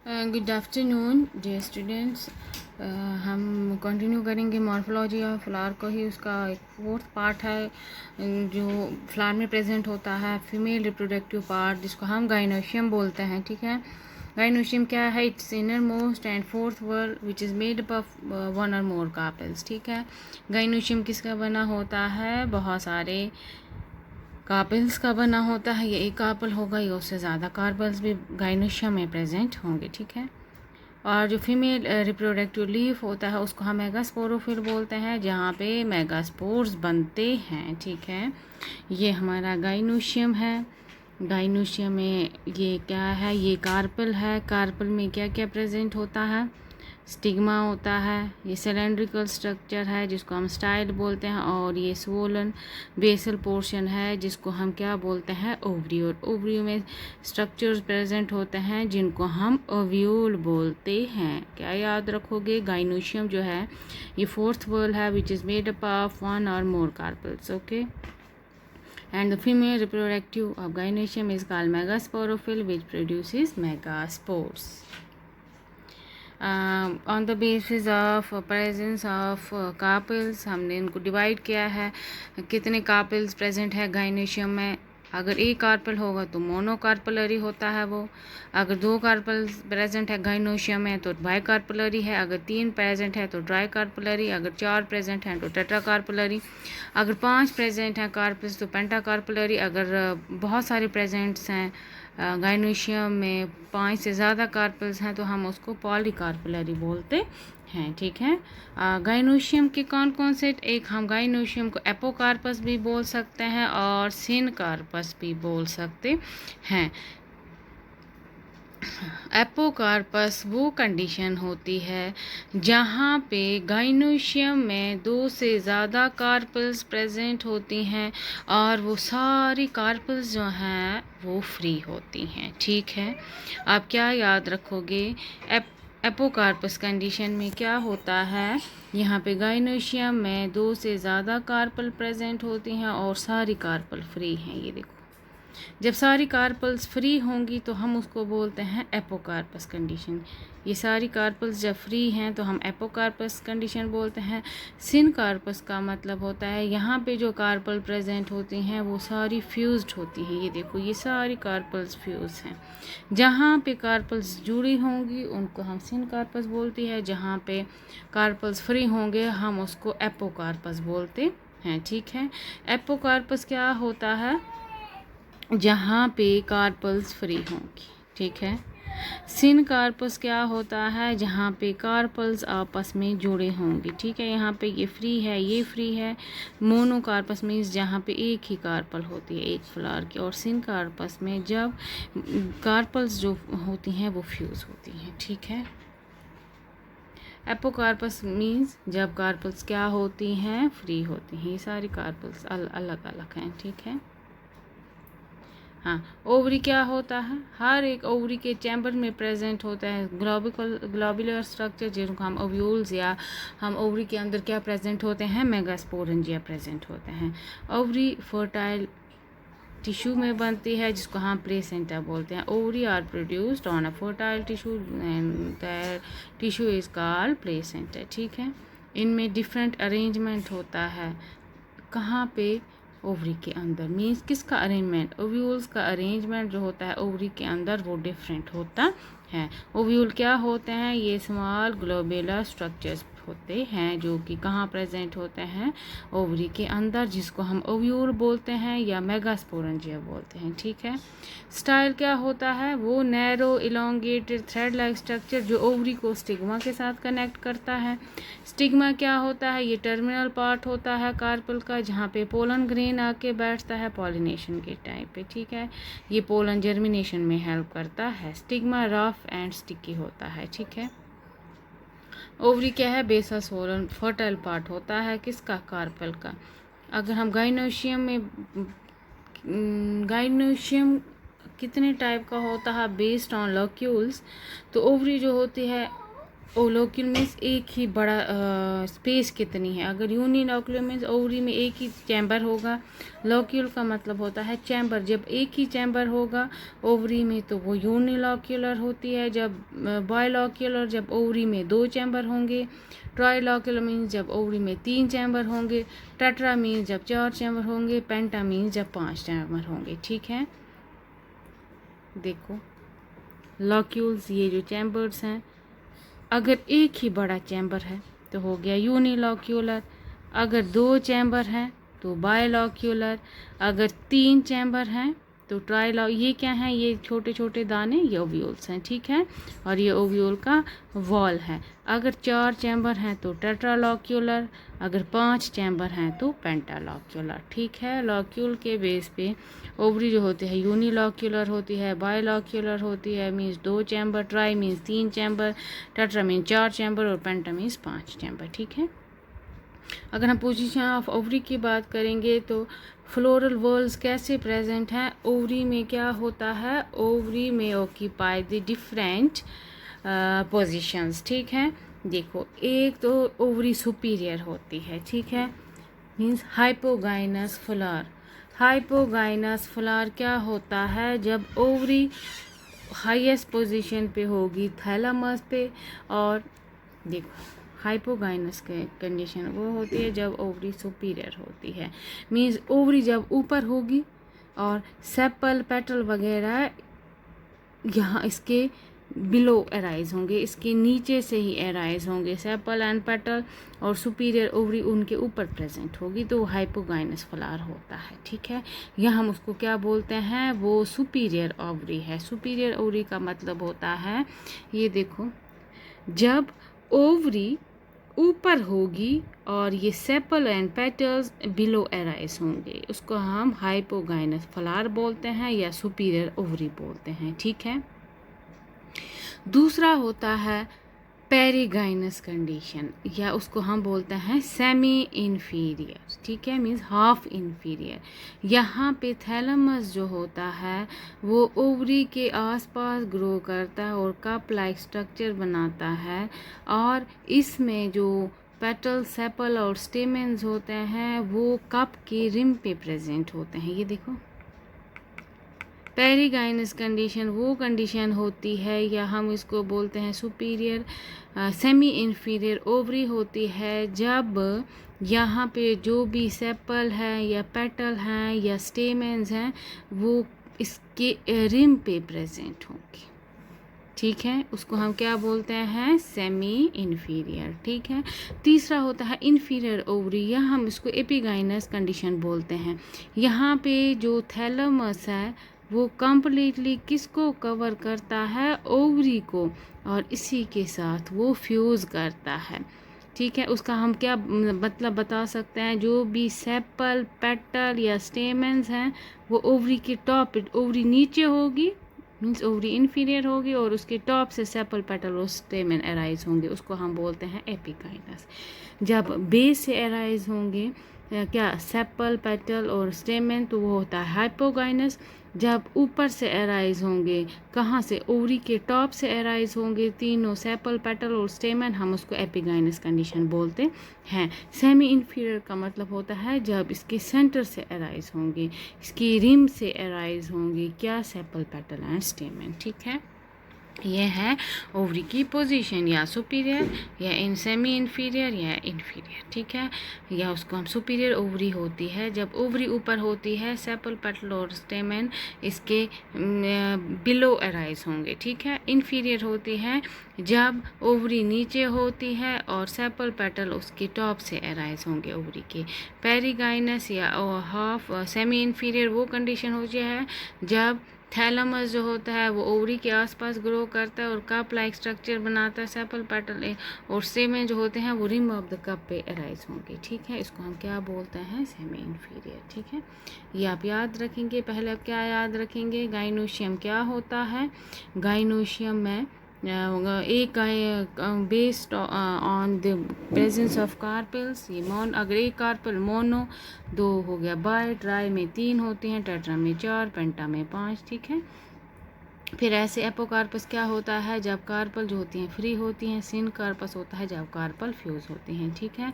Good afternoon dear students. हम continue करेंगे morphology of flower को ही। उसका एक फोर्थ पार्ट है जो फ्लावर में प्रेजेंट होता है, फीमेल रिप्रोडक्टिव पार्ट, जिसको हम गाइनोशियम बोलते हैं। ठीक है, गाइनोशियम क्या है? It's inner most and fourth whorl which is made up of one और मोर कार्पेल्स। ठीक है, गाइनोशियम किसका बना होता है? बहुत सारे कार्पेल्स का बना होता है। ये एक कार्पल होगा या उससे ज़्यादा कार्पल्स भी गाइनोशियम में प्रेजेंट होंगे। ठीक है, और जो फीमेल रिप्रोडक्टिव लीफ होता है उसको हम मेगास्पोरोफिल बोलते हैं, जहाँ पे मेगास्पोर्स बनते हैं। ठीक है, ये हमारा गाइनोशियम है। गाइनोशियम में ये क्या है? ये कार्पल है। कार्पल में क्या क्या प्रेजेंट होता है? स्टिग्मा होता है। ये सिलेंड्रिकल स्ट्रक्चर है जिसको हम स्टाइल बोलते हैं, और ये स्वोलन बेसल पोर्शन है जिसको हम क्या बोलते हैं? ओवरी। और ओवरी में स्ट्रक्चर्स प्रेजेंट होते हैं जिनको हम ओव्यूल बोलते हैं। क्या याद रखोगे? गाइनोशियम जो है ये फोर्थ वर्ल है which is made up of one और more carpels. Okay, and the female reproductive of gynoecium is called megasporophyle, which produces megaspores. On the basis of presence of carpels, हमने इनको divide किया है। कितने carpals present है gynoecium में? अगर एक कार्पल होगा तो मोनोकार्पलरी होता है वो। अगर दो कार्पल्स प्रेजेंट है गाइनोशियम में तो बाइकार्पलरी है। अगर तीन प्रेजेंट है तो ट्राइकार्पलरी। अगर चार प्रेजेंट हैं तो टेट्राकार्पलरी। अगर पांच प्रेजेंट हैं कार्पल्स तो पेंटाकार्पलरी। अगर बहुत सारे प्रेजेंट्स हैं गाइनोशियम में, 5 से ज़्यादा कार्पल्स हैं, तो हम उसको पॉलीकार्पलरी बोलते हैं। ठीक है, गाइनोशियम के कौन कौन से? एक हम गाइनोशियम को एपोकार्पस भी बोल सकते हैं और सिनकार्पस भी बोल सकते हैं। एपोकार्पस वो कंडीशन होती है जहाँ पे गाइनोशियम में 2 से ज़्यादा कार्पल्स प्रेजेंट होती हैं और वो सारी कार्पल्स जो हैं वो फ्री होती हैं। ठीक है, आप क्या याद रखोगे? एपोकार्पस कंडीशन में क्या होता है? यहाँ पे गाइनोशियम में 2 से ज़्यादा कार्पल प्रेजेंट होती हैं और सारी कार्पल फ्री हैं। ये देखो, जब सारी कार्पल्स फ्री होंगी तो हम उसको बोलते हैं एपोकार्पस कंडीशन। ये सारी कार्पल्स जब फ्री हैं तो हम एपोकार्पस कंडीशन बोलते हैं। सिनकार्पस का मतलब होता है यहाँ पे जो कार्पल प्रेजेंट होती हैं वो सारी फ्यूज्ड होती हैं। ये देखो, ये सारी कार्पल्स फ्यूज हैं। जहाँ पे कार्पल्स जुड़ी होंगी उनको हम सिनकार्पस बोलती है। जहाँ पे कार्पल्स फ्री होंगे हम उसको एपोकार्पस बोलते हैं। ठीक है, एपोकार्पस क्या होता है? जहाँ पे कार्पल्स फ्री होंगी। ठीक है, सिनकार्पस क्या होता है? जहाँ पे कार्पल्स आपस में जुड़े होंगे। ठीक है, यहाँ पे ये फ्री है, ये फ्री है। मोनोकार्पस मीन्स जहाँ पे एक ही कार्पल होती है एक फ्लावर की, और सिनकार्पस में जब कार्पल्स जो होती हैं वो फ्यूज होती हैं। ठीक है, एपोकार्पस मीन्स जब कार्पल्स क्या होती हैं? फ्री होती हैं। ये सारी कार्पल्स अलग अलग हैं। ठीक है, हाँ, ओवरी क्या होता है? हर एक ओवरी के चैम्बर में प्रेजेंट होता है ग्लोबुलर स्ट्रक्चर, जिनको हम ओव्यूल्स, या हम ओवरी के अंदर क्या प्रेजेंट होते हैं? मेगास्पोरेंजिया प्रेजेंट होते हैं। ओवरी फर्टाइल टिश्यू में बनती है जिसको हम प्लेसेंटा बोलते हैं। Ovary are produced on a fertile tissue and that tissue is called placenta. ठीक है, इनमें डिफरेंट अरेंजमेंट होता है। कहाँ पे? ओवरी के अंदर। मीन्स किसका अरेंजमेंट? ओव्यूल्स का अरेंजमेंट जो होता है ओवरी के अंदर वो डिफरेंट होता है। ओव्यूल क्या होते हैं? ये स्मॉल ग्लोबुलर स्ट्रक्चर्स होते हैं जो कि कहाँ प्रेजेंट होते हैं? ओवरी के अंदर, जिसको हम ओव्यूल बोलते हैं या मेगास्पोरेंजिया बोलते हैं। ठीक है, स्टाइल क्या होता है? वो narrow elongated thread like structure जो ओवरी को स्टिग्मा के साथ कनेक्ट करता है। स्टिग्मा क्या होता है? ये टर्मिनल पार्ट होता है कार्पल का, जहाँ पे पोलन ग्रेन आके बैठता है पॉलिनेशन के टाइम पे। ठीक है, ये पोलन जर्मिनेशन में हेल्प करता है। स्टिग्मा रफ एंड स्टिकी होता है। ठीक है, ओवरी क्या है? बेसल सोलन फर्टाइल पार्ट होता है किसका? कार्पल का। अगर हम गाइनोशियम कितने टाइप का होता है बेस्ड ऑन लॉक्यूल्स, तो ओवरी जो होती है ओलोक्यूल मीन्स एक ही बड़ा स्पेस कितनी है। अगर यूनिलोक्यूल मीन्स ओवरी में एक ही चैम्बर होगा। लोक्यूल का मतलब होता है चैम्बर, जब एक ही चैम्बर होगा ओवरी में तो वो यूनिलोक्यूलर होती है। जब बायलोक्यूलर जब ओवरी में 2 चैम्बर होंगे। ट्राइलोक्यूलर मीन्स जब ओवरी में 3 चैम्बर होंगे। टेट्रा मीन्स जब 4 चैम्बर होंगे। पेंटा मीन्स जब 5 चैम्बर होंगे। ठीक है, देखो लॉक्यूल्स ये जो चैम्बर्स हैं, अगर एक ही बड़ा चैम्बर है तो हो गया यूनिलोक्यूलर। अगर 2 चैम्बर हैं तो बायलोक्यूलर। अगर 3 चैम्बर हैं तो ट्राइलो। ये क्या है, ये छोटे छोटे दाने, ये ओव्यूल्स हैं। ठीक है, और ये ओव्यूल का वॉल है। अगर 4 चैम्बर हैं तो टेट्रालोक्यूलर। अगर 5 चैम्बर हैं तो पेंटालोक्यूलर। ठीक है, लॉक्यूल के बेस पे ओवरी जो होती है यूनिलोक्यूलर होती है, बायलोक्यूलर होती है means 2 chamber, try means 3 chamber, tetra means 4 chamber और पेंटा मीन्स 5 चैम्बर। ठीक है, अगर हम पोजीशन ऑफ ओवरी की बात करेंगे तो फ्लोरल वॉल्स कैसे प्रेजेंट हैं। ओवरी में क्या होता है, ओवरी में ऑक्यूपाई द डिफरेंट पोजीशंस। ठीक है, देखो एक तो ओवरी सुपीरियर होती है। ठीक है, means hypogynous flower. Hypogynous flower क्या होता है, जब ओवरी हाईएस्ट पोजीशन पे होगी थैलेमस पे। और देखो हाइपोगाइनस कंडीशन वो होती है जब ओवरी सुपीरियर होती है। मीन्स ओवरी जब ऊपर होगी और सेपल पेटल वगैरह यहाँ इसके बिलो एराइज होंगे, इसके नीचे से ही एराइज होंगे सेपल एंड पेटल, और सुपीरियर ओवरी उनके ऊपर प्रेजेंट होगी, तो हाइपोगाइनस फ्लावर होता है। ठीक है, यह हम उसको क्या बोलते हैं, वो सुपीरियर ओवरी है। सुपीरियर ओवरी का मतलब होता है, ये देखो जब ओवरी ऊपर होगी और ये sepal and petals below arise होंगे, उसको हम हाइपोगाइनस फ्लावर बोलते हैं या सुपीरियर ओवरी बोलते हैं। ठीक है, दूसरा होता है पेरिगाइनस कंडीशन, या उसको हम बोलते हैं सेमी इन्फीरियर। ठीक है, मीन्स हाफ इन्फीरियर। यहाँ पे थैलेमस जो होता है वो ओवरी के आसपास ग्रो करता है और कप लाइक स्ट्रक्चर बनाता है, और इसमें जो पेटल सेपल और स्टेमेंस होते हैं वो कप के रिम पे प्रेजेंट होते हैं। ये देखो पेरिगाइनस कंडीशन वो कंडीशन होती है, या हम इसको बोलते हैं सुपीरियर सेमी इन्फीरियर ओवरी होती है, जब यहाँ पे जो भी सेपल है या पेटल हैं या स्टेमेंस हैं वो इसके रिम पे प्रेजेंट होंगे। ठीक है, उसको हम क्या बोलते हैं, सेमी इन्फीरियर। ठीक है, तीसरा होता है इन्फीरियर ओवरी, या हम इसको एपिगाइनस कंडीशन बोलते हैं। यहाँ पे जो थैलेमस है वो कम्प्लीटली किसको कवर करता है, ओवरी को, और इसी के साथ वो फ्यूज़ करता है। ठीक है, उसका हम क्या मतलब बता सकते हैं, जो भी सेपल पेटल या स्टेमेंस हैं वो ओवरी के टॉप, ओवरी नीचे होगी मीन्स ओवरी इन्फीरियर होगी, और उसके टॉप से सेपल पेटल और स्टेमेन एराइज होंगे, उसको हम बोलते हैं एपिगाइनस। जब बेस से एराइज होंगे क्या सेपल पेटल और स्टेमेन तो वो होता है हाइपोगाइनस। जब ऊपर से एराइज होंगे, कहाँ से, ओवरी के टॉप से एराइज होंगे तीनों सेपल पेटल और स्टेमेन, हम उसको एपिगाइनस कंडीशन बोलते हैं। सेमी इन्फीरियर का मतलब होता है जब इसके सेंटर से एराइज होंगे, इसकी रिम से एराइज होंगे क्या, सेपल पेटल एंड स्टेमेन। ठीक है, ये है ओवरी की पोजीशन, या सुपीरियर या इन सेमी इन्फीरियर या इन्फीरियर। ठीक है, या उसको हम सुपीरियर ओवरी होती है जब ओवरी ऊपर होती है, सेपल पेटल और स्टेमेन इसके बिलो एराइज होंगे। ठीक है, इन्फीरियर होती है जब ओवरी नीचे होती है और सेपल पेटल उसके टॉप से एराइज होंगे ओवरी के। पेरिगाइनस या हाफ सेमी इन्फीरियर वो कंडीशन होती है जब थैलेमस जो होता है वो ओवरी के आसपास ग्रो करता है और कप लाइक स्ट्रक्चर बनाता है, सेपल पेटल और स्टेमेन जो होते हैं वो रिम ऑफ द कप पे एराइज होंगे। ठीक है, इसको हम क्या बोलते हैं, सेमी इन्फीरियर। ठीक है, ये आप याद रखेंगे। पहले आप क्या याद रखेंगे, गाइनोशियम क्या होता है। गाइनोशियम में एक based on the presence of carpels, ये अगर एक कार्पेल मोनो, 2 हो गया बाय, ट्राई में 3 होती हैं, टेट्रा में 4, पेंटा में 5। ठीक है, फिर ऐसे एपोकार्पस क्या होता है जब कार्पल जो होती हैं फ्री होती हैं। सिनकार्पस होता है जब कार्पल फ्यूज होती हैं, ठीक है।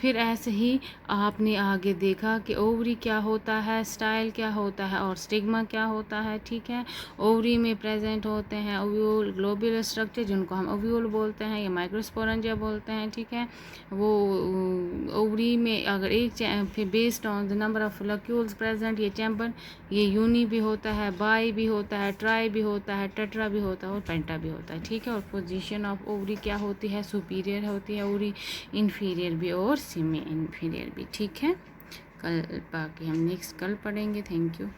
फिर ऐसे ही आपने आगे देखा कि ओवरी क्या होता है, स्टाइल क्या होता है और स्टिग्मा क्या होता है, ठीक है। ओवरी में प्रेजेंट होते हैं ओव्यूल ग्लोब्यूलर स्ट्रक्चर जिनको हम ओव्यूल बोलते हैं या माइक्रोस्पोरेंजिया बोलते हैं, ठीक है। वो ओवरी में अगर फिर based on the number of follicles present ये चैम्बर ये यूनी भी होता है, बाई भी होता है, ट्राई भी होता है, टेट्रा भी होता है और पेंटा भी होता है, ठीक है। और पोजीशन ऑफ ओवरी क्या होती है, सुपीरियर होती है ओवरी, इन्फीरियर भी और सेमी इन्फीरियर भी, ठीक है। कल बाकी हम नेक्स्ट कल पढ़ेंगे। Thank you.